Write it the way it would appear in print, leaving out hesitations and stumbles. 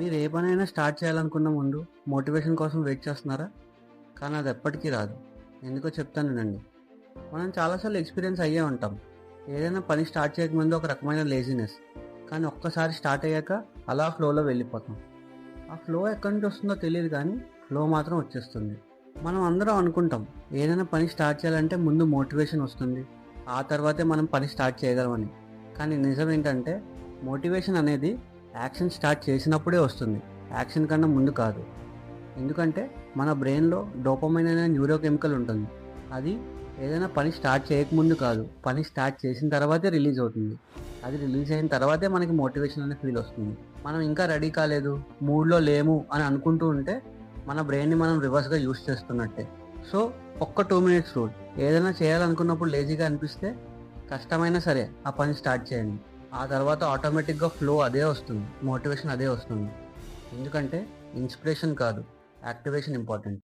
మీరు ఏ పనైనా స్టార్ట్ చేయాలనుకున్న ముందు మోటివేషన్ కోసం వెయిట్ చేస్తున్నారా? కానీ అది ఎప్పటికీ రాదు. ఎందుకో చెప్తాను వినండి. మనం చాలాసార్లు ఎక్స్పీరియన్స్ అయ్యే ఉంటాం. ఏదైనా పని స్టార్ట్ చేయకముందు ఒక రకమైన లేజినెస్. కానీ ఒక్కసారి స్టార్ట్ అయ్యాక అలా ఫ్లోలో వెళ్ళిపోతాం. ఆ ఫ్లో ఎక్కడి నుంచి వస్తుందో తెలియదు కానీ ఫ్లో మాత్రం వచ్చేస్తుంది. మనం అందరం అనుకుంటాం ఏదైనా పని స్టార్ట్ చేయాలంటే ముందు మోటివేషన్ వస్తుంది, ఆ తర్వాతే మనం పని స్టార్ట్ చేయగలమని. కానీ నిజం ఏంటంటే మోటివేషన్ అనేది యాక్షన్ స్టార్ట్ చేసినప్పుడే వస్తుంది, యాక్షన్ కన్నా ముందు కాదు. ఎందుకంటే మన బ్రెయిన్లో డోపమైన్ అనే న్యూరోకెమికల్ ఉంటుంది. అది ఏదైనా పని స్టార్ట్ చేయకముందు కాదు, పని స్టార్ట్ చేసిన తర్వాతే రిలీజ్ అవుతుంది. అది రిలీజ్ అయిన తర్వాతే మనకి మోటివేషన్ అనే ఫీల్ వస్తుంది. మనం ఇంకా రెడీ కాలేదు, మూడ్లో లేము అని అనుకుంటూ ఉంటే మన బ్రెయిన్ని మనం రివర్స్గా యూస్ చేస్తున్నట్టే. సో ఒక్క 2 minutes రూల్. ఏదైనా చేయాలనుకున్నప్పుడు లేజీగా అనిపిస్తే కష్టమైనా సరే ఆ పని స్టార్ట్ చేయండి. ఆ తర్వాత ఆటోమేటిక్గా ఫ్లో అదే వస్తుంది, మోటివేషన్ అదే వస్తుంది. ఎందుకంటే ఇన్స్పిరేషన్ కాదు, యాక్టివేషన్ ఇంపార్టెంట్.